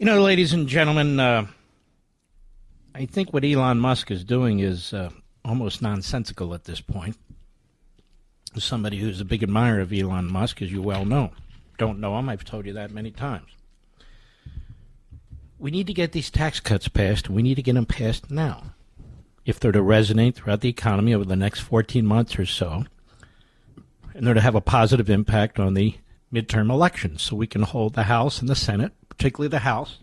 You know, ladies and gentlemen, I think what Elon Musk is doing is almost nonsensical at this point. As somebody who's a big admirer of Elon Musk, as you well know. Don't know him, I've told you that many times. We need to get these tax cuts passed. We need to get them passed now. If they're to resonate throughout the economy over the next 14 months or so, and they're to have a positive impact on the midterm elections, so we can hold the House and the Senate, particularly the House,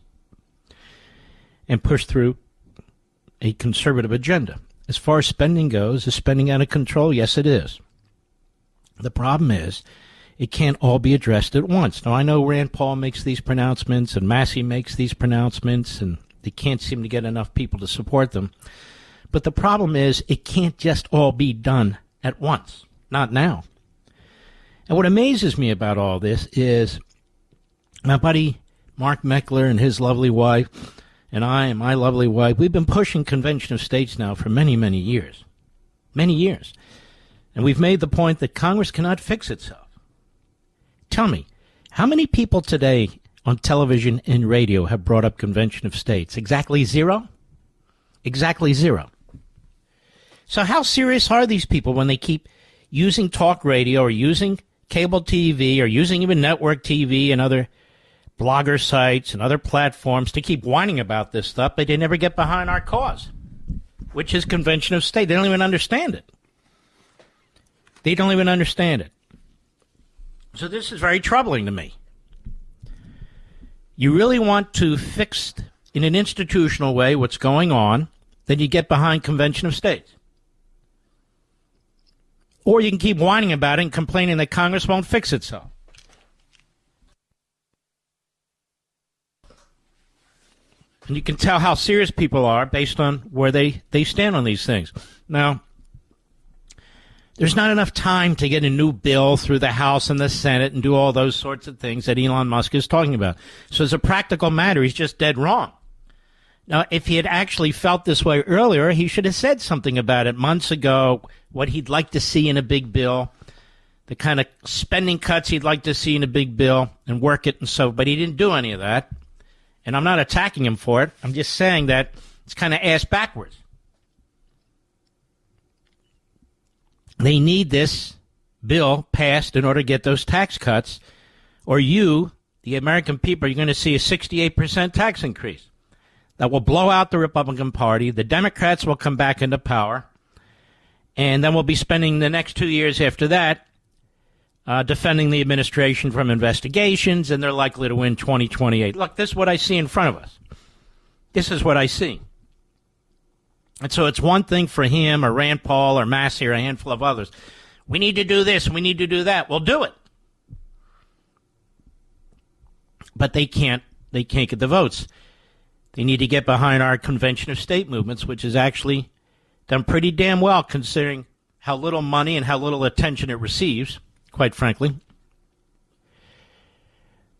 and push through a conservative agenda. As far as spending goes, is spending out of control? Yes, it is. The problem is, it can't all be addressed at once. Now, I know Rand Paul makes these pronouncements, and Massey makes these pronouncements, and they can't seem to get enough people to support them. But the problem is, it can't just all be done at once. Not now. And what amazes me about all this is my buddy Mark Meckler and his lovely wife, and I and my lovely wife, we've been pushing Convention of States now for many, many years. Many years. And we've made the point that Congress cannot fix itself. Tell me, how many people today on television and radio have brought up Convention of States? Exactly zero? Exactly zero. So how serious are these people when they keep using talk radio or using cable TV or using even network TV and other blogger sites and other platforms to keep whining about this stuff, but they never get behind our cause, which is Convention of State. They don't even understand it. They don't even understand it. So this is very troubling to me. You really want to fix in an institutional way what's going on, then you get behind Convention of States. Or you can keep whining about it and complaining that Congress won't fix itself. And you can tell how serious people are based on where they stand on these things. Now, there's not enough time to get a new bill through the House and the Senate and do all those sorts of things that Elon Musk is talking about. So as a practical matter, he's just dead wrong. Now, if he had actually felt this way earlier, he should have said something about it months ago, what he'd like to see in a big bill, the kind of spending cuts he'd like to see in a big bill, and work it and so. But he didn't do any of that. And I'm not attacking him for it. I'm just saying that it's kind of ass backwards. They need this bill passed in order to get those tax cuts, or you, the American people, are going to see a 68% tax increase. That will blow out the Republican Party. The Democrats will come back into power. And then we'll be spending the next 2 years after that defending the administration from investigations, and they're likely to win 2028. Look, this is what I see in front of us. This is what I see. And so it's one thing for him or Rand Paul or Massey or a handful of others. We need to do this. We need to do that. We'll do it. But they can't get the votes. They need to get behind our Convention of State movements, which has actually done pretty damn well considering how little money and how little attention it receives, quite frankly.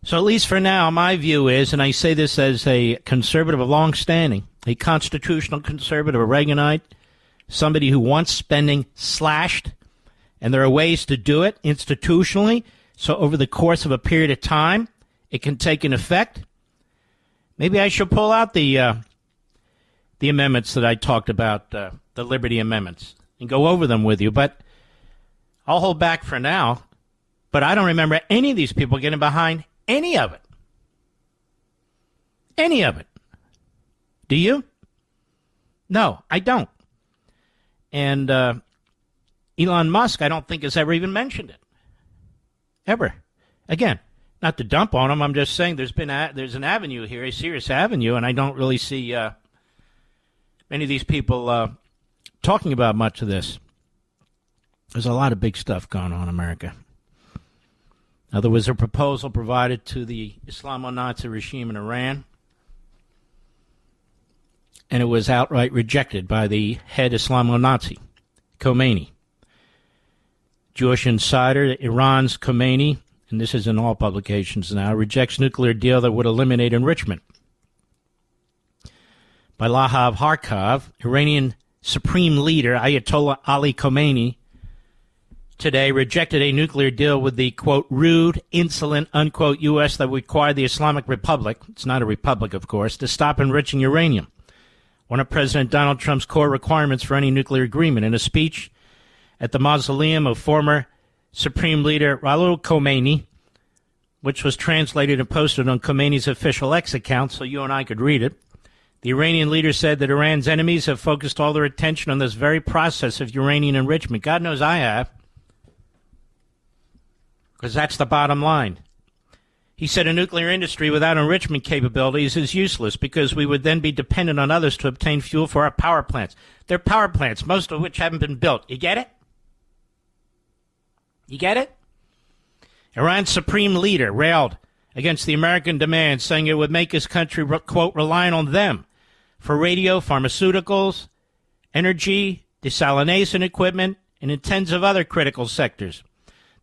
So at least for now, my view is, and I say this as a conservative of long standing, a constitutional conservative, a Reaganite, somebody who wants spending slashed, and there are ways to do it institutionally, so over the course of a period of time, it can take an effect. Maybe I should pull out the amendments that I talked about, the Liberty amendments, and go over them with you, but I'll hold back for now. But I don't remember any of these people getting behind any of it. Any of it. Do you? No, I don't. And Elon Musk, I don't think, has ever even mentioned it. Ever. Again, not to dump on him, I'm just saying there's an avenue here, a serious avenue, and I don't really see many of these people talking about much of this. There's a lot of big stuff going on in America. Now, there was a proposal provided to the Islamo-Nazi regime in Iran, and it was outright rejected by the head Islamo-Nazi, Khomeini. Jewish insider, Iran's Khomeini, and this is in all publications now, rejects nuclear deal that would eliminate enrichment. By Lahav Harkov, Iranian Supreme Leader Ayatollah Ali Khomeini today rejected a nuclear deal with the, quote, rude, insolent, unquote, U.S. that required the Islamic Republic, it's not a republic, of course, to stop enriching uranium, one of President Donald Trump's core requirements for any nuclear agreement. In a speech at the mausoleum of former Supreme Leader Raul Khomeini, which was translated and posted on Khomeini's official X account so you and I could read it, the Iranian leader said that Iran's enemies have focused all their attention on this very process of uranium enrichment. God knows I have, because that's the bottom line. He said a nuclear industry without enrichment capabilities is useless because we would then be dependent on others to obtain fuel for our power plants. They're power plants, most of which haven't been built. You get it? You get it? Iran's supreme leader railed against the American demand, saying it would make his country, quote, reliant on them for radio, pharmaceuticals, energy, desalination equipment, and in tens of other critical sectors.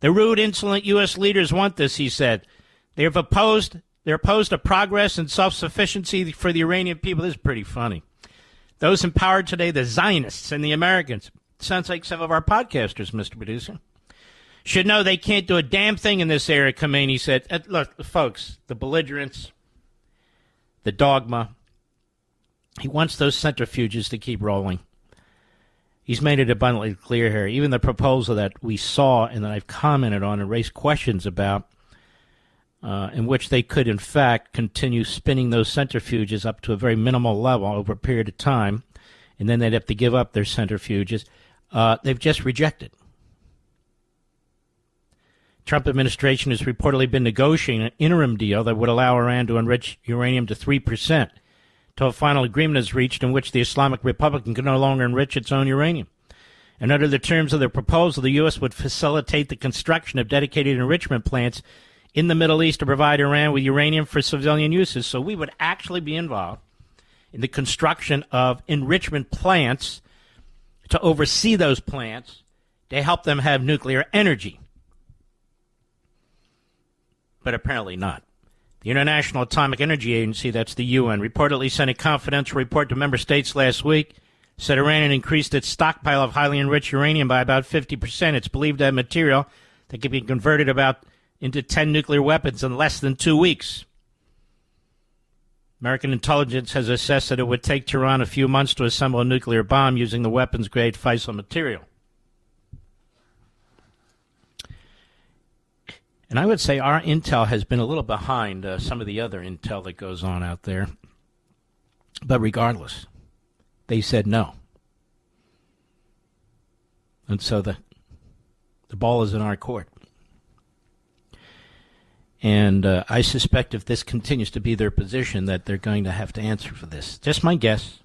The rude, insolent U.S. leaders want this, he said. They're opposed to progress and self-sufficiency for the Iranian people. This is pretty funny. Those in power today, the Zionists and the Americans, sounds like some of our podcasters, Mr. Producer, should know they can't do a damn thing in this area, Khomeini said. Look, folks, the belligerence, the dogma, he wants those centrifuges to keep rolling. He's made it abundantly clear here. Even the proposal that we saw and that I've commented on and raised questions about, in which they could, in fact, continue spinning those centrifuges up to a very minimal level over a period of time, and then they'd have to give up their centrifuges, they've just rejected. Trump administration has reportedly been negotiating an interim deal that would allow Iran to enrich uranium to 3%. Till a final agreement is reached in which the Islamic Republic can no longer enrich its own uranium. And under the terms of the proposal, the U.S. would facilitate the construction of dedicated enrichment plants in the Middle East to provide Iran with uranium for civilian uses. So we would actually be involved in the construction of enrichment plants to oversee those plants to help them have nuclear energy. But apparently not. The International Atomic Energy Agency, that's the UN, reportedly sent a confidential report to member states last week, said Iran had increased its stockpile of highly enriched uranium by about 50%. It's believed that material that could be converted into 10 nuclear weapons in less than 2 weeks. American intelligence has assessed that it would take Tehran a few months to assemble a nuclear bomb using the weapons-grade fissile material. And I would say our intel has been a little behind some of the other intel that goes on out there. But regardless, they said no. And so the ball is in our court. And I suspect if this continues to be their position that they're going to have to answer for this. Just my guess.